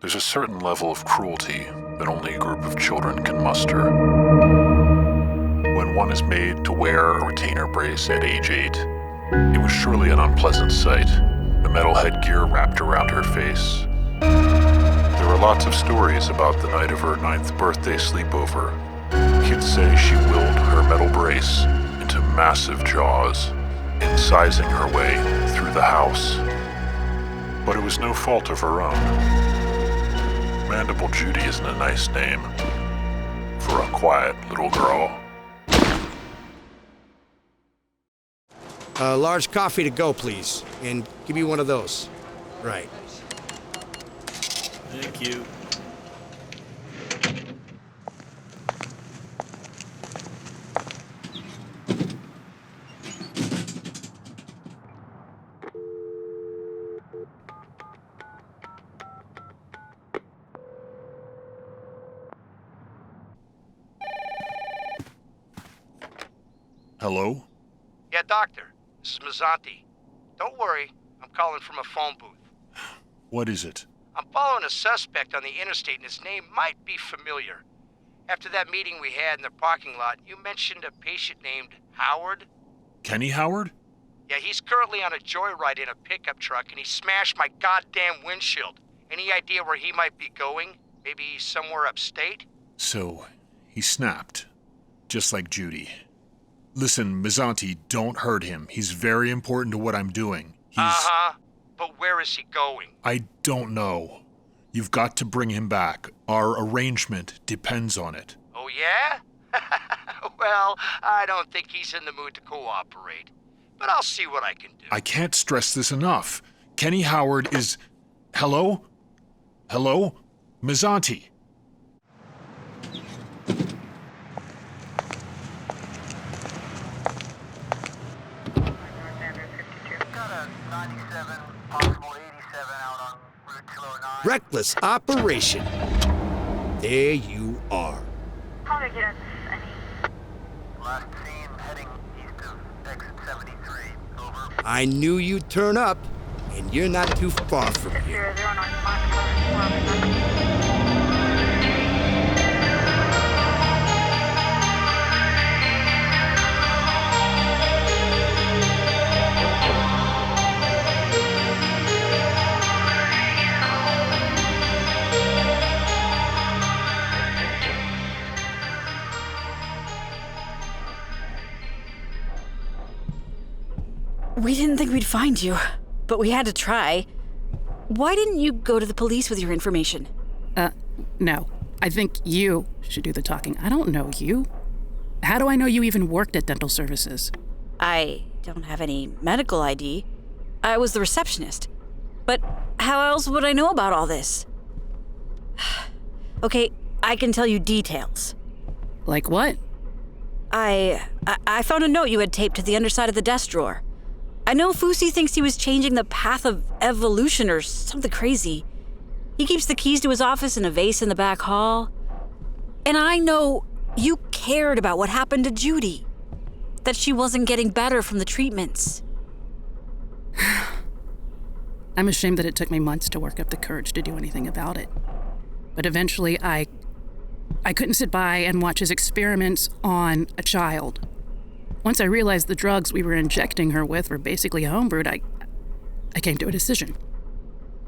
There's a certain level of cruelty that only a group of children can muster. When one is made to wear a retainer brace at age 8, it was surely an unpleasant sight, the metal headgear wrapped around her face. There are lots of stories about the night of her 9th birthday sleepover. Kids say she willed her metal brace into massive jaws, incising her way through the house. But it was no fault of her own. Mandible Judy isn't a nice name for a quiet little girl. A large coffee to go, please. And give me one of those. Right. Thank you. Hello? Yeah, doctor. This is Mazzanti. Don't worry, I'm calling from a phone booth. What is it? I'm following a suspect on the interstate and his name might be familiar. After that meeting we had in the parking lot, you mentioned a patient named Howard? Kenny Howard? Yeah, he's currently on a joyride in a pickup truck and he smashed my goddamn windshield. Any idea where he might be going? Maybe somewhere upstate? So, he snapped. Just like Judy. Listen, Mazzanti, don't hurt him. He's very important to what I'm doing. Uh-huh. But where is he going? I don't know. You've got to bring him back. Our arrangement depends on it. Oh, yeah? Well, I don't think he's in the mood to cooperate. But I'll see what I can do. I can't stress this enough. Kenny Howard is... Hello? Hello? Mazzanti. Reckless operation. There you are. How did I get us any? Last seen heading east of exit 73. Over. I knew you'd turn up, and you're not too far from here. 009 Montclair, We didn't think we'd find you, but we had to try. Why didn't you go to the police with your information? No. I think you should do the talking. I don't know you. How do I know you even worked at dental services? I don't have any medical ID. I was the receptionist. But how else would I know about all this? Okay, I can tell you details. Like what? I found a note you had taped to the underside of the desk drawer. I know Fusi thinks he was changing the path of evolution or something crazy. He keeps the keys to his office in a vase in the back hall. And I know you cared about what happened to Judy. That she wasn't getting better from the treatments. I'm ashamed that it took me months to work up the courage to do anything about it. But eventually I couldn't sit by and watch his experiments on a child. Once I realized the drugs we were injecting her with were basically homebrewed, I came to a decision.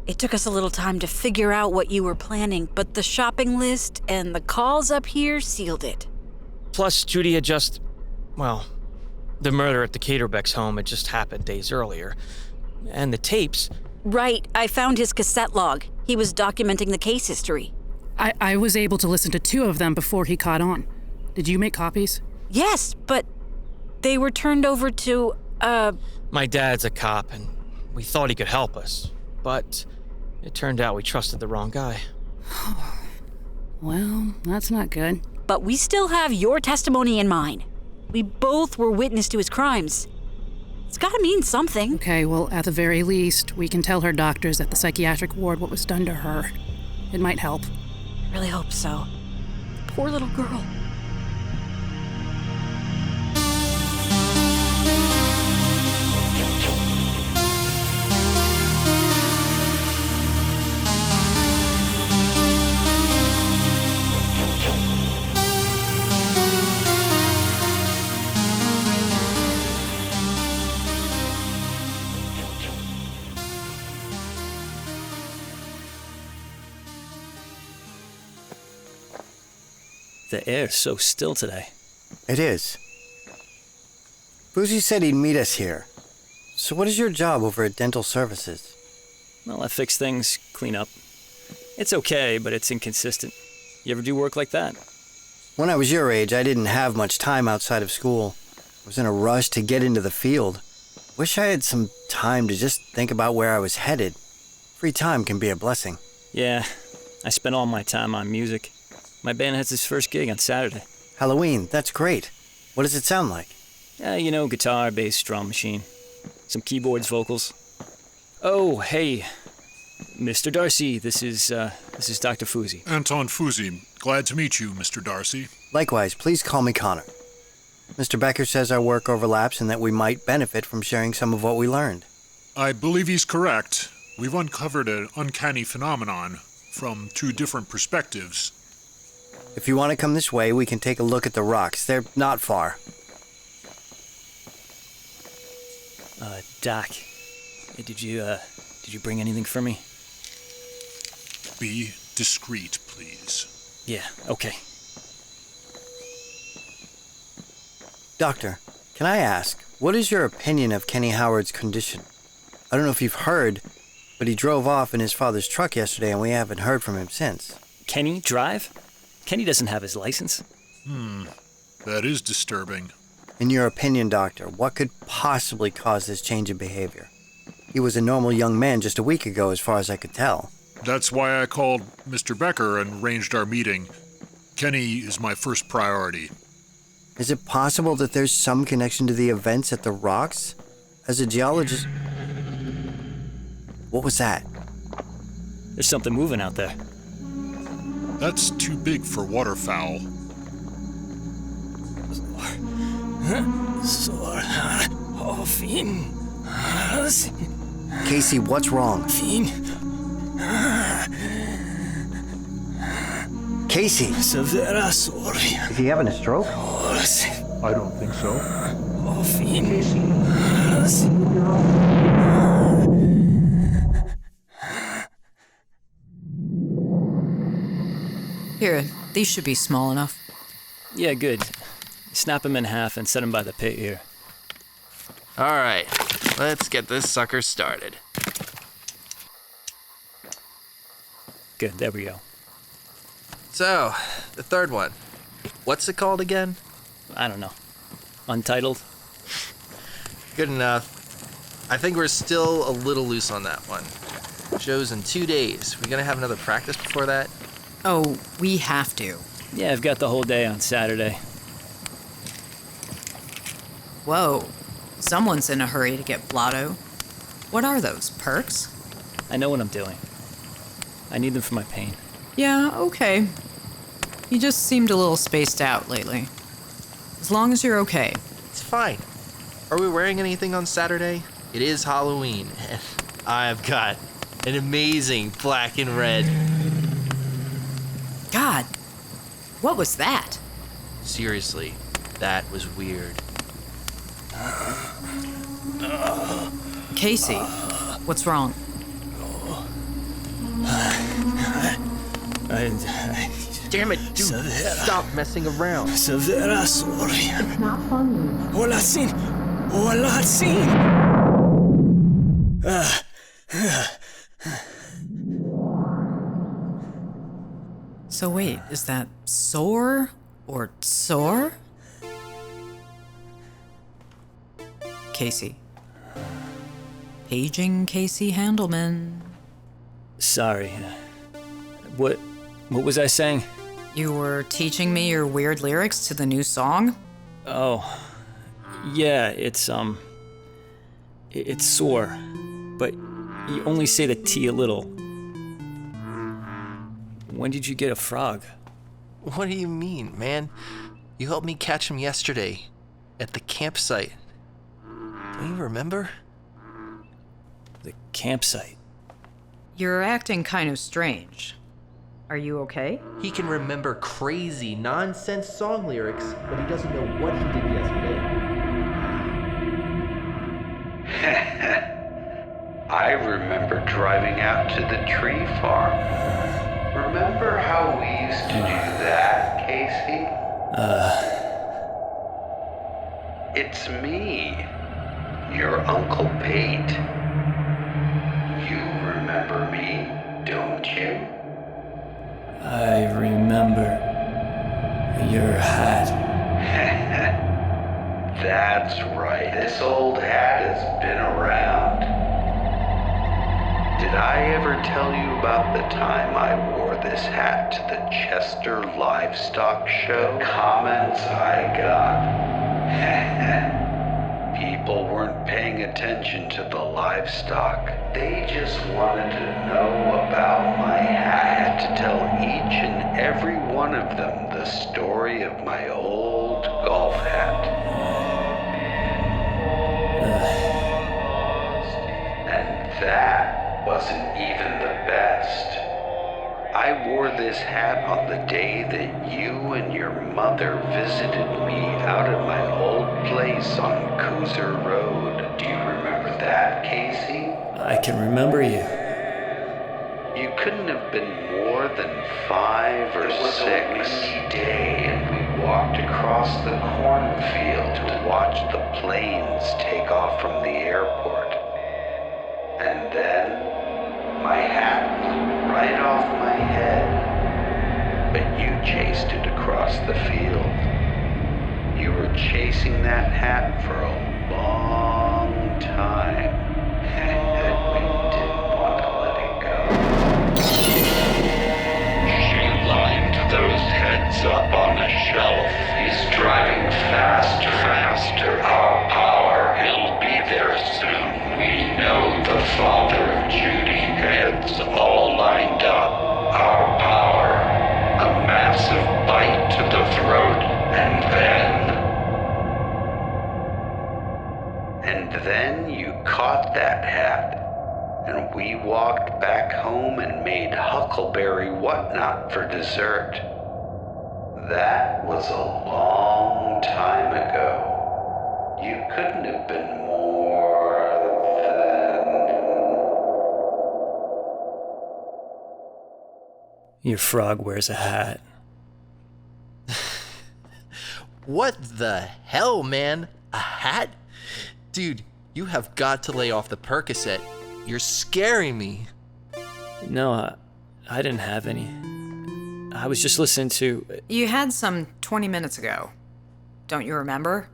It took us a little time to figure out what you were planning, but the shopping list and the calls up here sealed it. Plus, Judy had just... well, the murder at the Kaderbeck's home had just happened days earlier. And the tapes... Right, I found his cassette log. He was documenting the case history. I was able to listen to 2 of them before he caught on. Did you make copies? Yes, but they were turned over to, My dad's a cop, and we thought he could help us. But it turned out we trusted the wrong guy. Well, that's not good. But we still have your testimony in mind. We both were witness to his crimes. It's gotta mean something. Okay, well, at the very least, we can tell her doctors at the psychiatric ward what was done to her. It might help. I really hope so. Poor little girl. The air's so still today. It is. Fusi said he'd meet us here. So what is your job over at Dental Services? Well, I fix things, clean up. It's okay, but it's inconsistent. You ever do work like that? When I was your age, I didn't have much time outside of school. I was in a rush to get into the field. Wish I had some time to just think about where I was headed. Free time can be a blessing. Yeah, I spent all my time on music. My band has its first gig on Saturday. Halloween, that's great. What does it sound like? Guitar, bass, drum machine. Some keyboards, vocals. Oh, hey, Mr. Darcy, this is Dr. Fusi. Anton Fusi. Glad to meet you, Mr. Darcy. Likewise, please call me Connor. Mr. Becker says our work overlaps and that we might benefit from sharing some of what we learned. I believe he's correct. We've uncovered an uncanny phenomenon from 2 different perspectives. If you want to come this way, we can take a look at the rocks. They're not far. Doc, did you bring anything for me? Be discreet, please. Yeah, okay. Doctor, can I ask, what is your opinion of Kenny Howard's condition? I don't know if you've heard, but he drove off in his father's truck yesterday and we haven't heard from him since. Kenny drive? Kenny doesn't have his license. That is disturbing. In your opinion, Doctor, what could possibly cause this change in behavior? He was a normal young man just a week ago, as far as I could tell. That's why I called Mr. Becker and arranged our meeting. Kenny is my first priority. Is it possible that there's some connection to the events at the rocks? As a geologist... What was that? There's something moving out there. That's too big for waterfowl. Casey, what's wrong? Casey! Is he having a stroke? I don't think so. Here, these should be small enough. Yeah, good. Snap him in half and set him by the pit here. All right, let's get this sucker started. Good, there we go. So, the third one. What's it called again? I don't know. Untitled? Good enough. I think we're still a little loose on that one. Show's in 2 days. We gonna have another practice before that? Oh, we have to. Yeah, I've got the whole day on Saturday. Whoa. Someone's in a hurry to get blotto. What are those, perks? I know what I'm doing. I need them for my pain. Yeah, okay. You just seemed a little spaced out lately. As long as you're okay. It's fine. Are we wearing anything on Saturday? It is Halloween, and I've got an amazing black and red. God, what was that? Seriously, that was weird. Casey, what's wrong? Damn it, dude, stop messing around. It's not funny. So wait, is that sore or sore? Casey. Paging Casey Handleman. Sorry. What was I saying? You were teaching me your weird lyrics to the new song? Oh, yeah, it's sore, but you only say the T a little. When did you get a frog? What do you mean, man? You helped me catch him yesterday at the campsite. Don't you remember? The campsite? You're acting kind of strange. Are you okay? He can remember crazy, nonsense song lyrics, but he doesn't know what he did yesterday. I remember driving out to the tree farm. Remember how we used to do that, Casey? Casey? It's me, your Uncle Pate. You remember me, don't you? I remember your hat. That's right. This old hat has been around. Did I ever tell you about the time I wore this hat to the Chester Livestock Show? The comments I got. People weren't paying attention to the livestock. They just wanted to know about my hat. I had to tell each and every one of them the story of my old golf hat. And that wasn't even the best. I wore this hat on the day that you and your mother visited me out at my old place on Cooser Road. Do you remember that, Casey? I can remember you. You couldn't have been more than 5 or 6. It was a windy day, and we walked across the cornfield to watch the planes take off from the airport. And then my hat flew right off my head. But you chased it across the field. You were chasing that hat for a long time. We didn't want to let it go. She lined those heads up on a shelf. He's driving faster. Our power, he'll be there soon. We know the father of Judy. Heads all lined up. Our power. A massive bite to the throat. And then you caught that hat. And we walked back home and made huckleberry whatnot for dessert. That was a long time ago. You couldn't have been more than... Your frog wears a hat. What the hell, man? A hat? Dude, you have got to lay off the Percocet. You're scaring me. No, I didn't have any. I was just listening to... You had some 20 minutes ago. Don't you remember?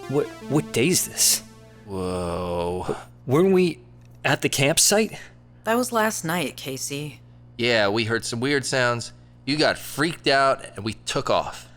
What day is this? Whoa. Weren't we at the campsite? That was last night, Casey. Yeah, we heard some weird sounds. You got freaked out, and we took off.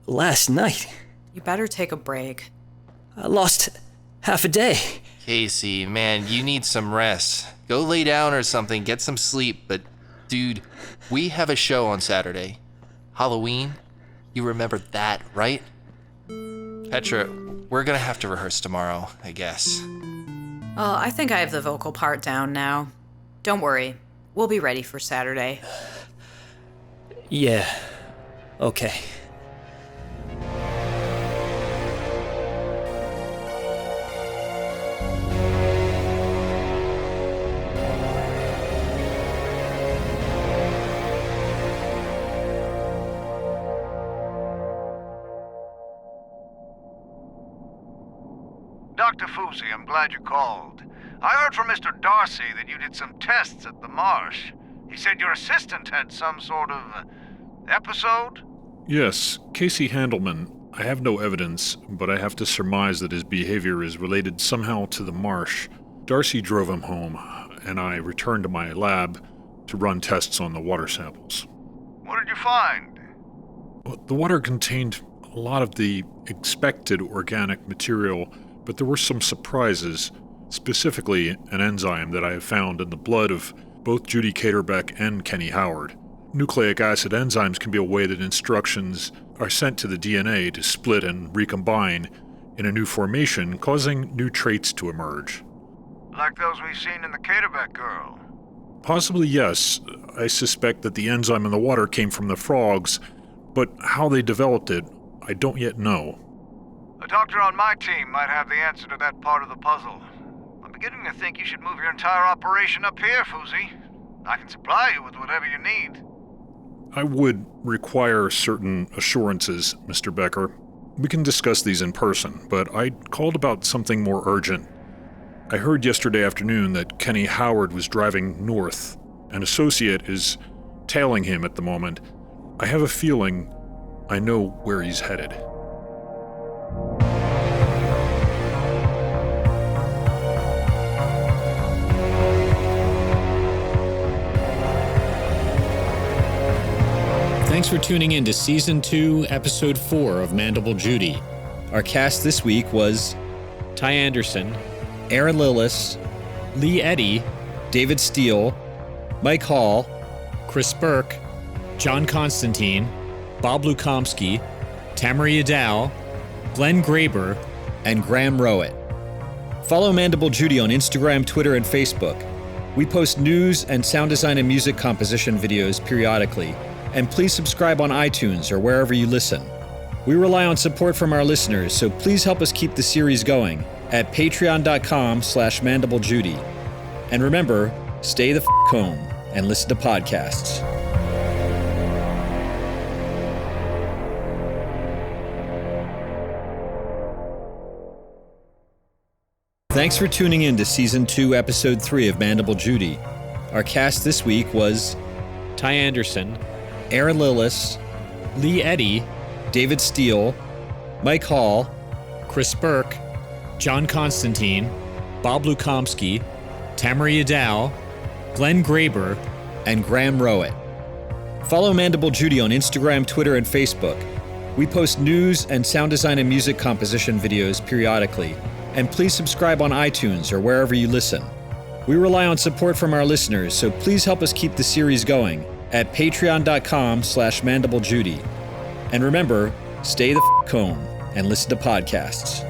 Last night? You better take a break. I lost half a day. Casey, man, you need some rest. Go lay down or something, get some sleep. But, dude, we have a show on Saturday. Halloween. You remember that, right? Petra, we're gonna have to rehearse tomorrow, I guess. I think I have the vocal part down now. Don't worry. We'll be ready for Saturday. Yeah. Okay. Dr. Fusi, I'm glad you called. I heard from Mr. Darcy that you did some tests at the marsh. He said your assistant had some sort of episode? Yes, Casey Handleman. I have no evidence, but I have to surmise that his behavior is related somehow to the marsh. Darcy drove him home, and I returned to my lab to run tests on the water samples. What did you find? The water contained a lot of the expected organic material, but there were some surprises, specifically an enzyme that I have found in the blood of both Judy Kaderbeck and Kenny Howard. Nucleic acid enzymes can be a way that instructions are sent to the DNA to split and recombine in a new formation, causing new traits to emerge. Like those we've seen in the Kaderbeck girl? Possibly yes. I suspect that the enzyme in the water came from the frogs, but how they developed it, I don't yet know. A doctor on my team might have the answer to that part of the puzzle. I'm beginning to think you should move your entire operation up here, Fusi. I can supply you with whatever you need. I would require certain assurances, Mr. Becker. We can discuss these in person, but I called about something more urgent. I heard yesterday afternoon that Kenny Howard was driving north. An associate is tailing him at the moment. I have a feeling I know where he's headed. Thanks for tuning in to Season 2, Episode 4 of Mandible, Judy. Our cast this week was Ty Anderson, Erin Lillis, Lee Eddy, David Steele, Mike Hall, Chris Burke, John Constantine, Bob Lukomski, Tamara Yadao, Glenn Graeber, and Graham Rowett. Follow Mandible Judy on Instagram, Twitter, and Facebook. We post news and sound design and music composition videos periodically. And please subscribe on iTunes or wherever you listen. We rely on support from our listeners, so please help us keep the series going at patreon.com/mandiblejudy. And remember, stay the home and listen to podcasts. Thanks for tuning in to Season 2, Episode 3 of Mandible Judy. Our cast this week was Ty Anderson, Erin Lillis, Lee Eddy, David Steele, Mike Hall, Chris Burke, John Constantine, Bob Lukomski, Tamara Yadao, Glenn Graeber, and Graham Rowett. Follow Mandible Judy on Instagram, Twitter, and Facebook. We post news and sound design and music composition videos periodically. And please subscribe on iTunes or wherever you listen. We rely on support from our listeners, so please help us keep the series going at patreon.com/mandiblejudy. And remember, stay the home and listen to podcasts.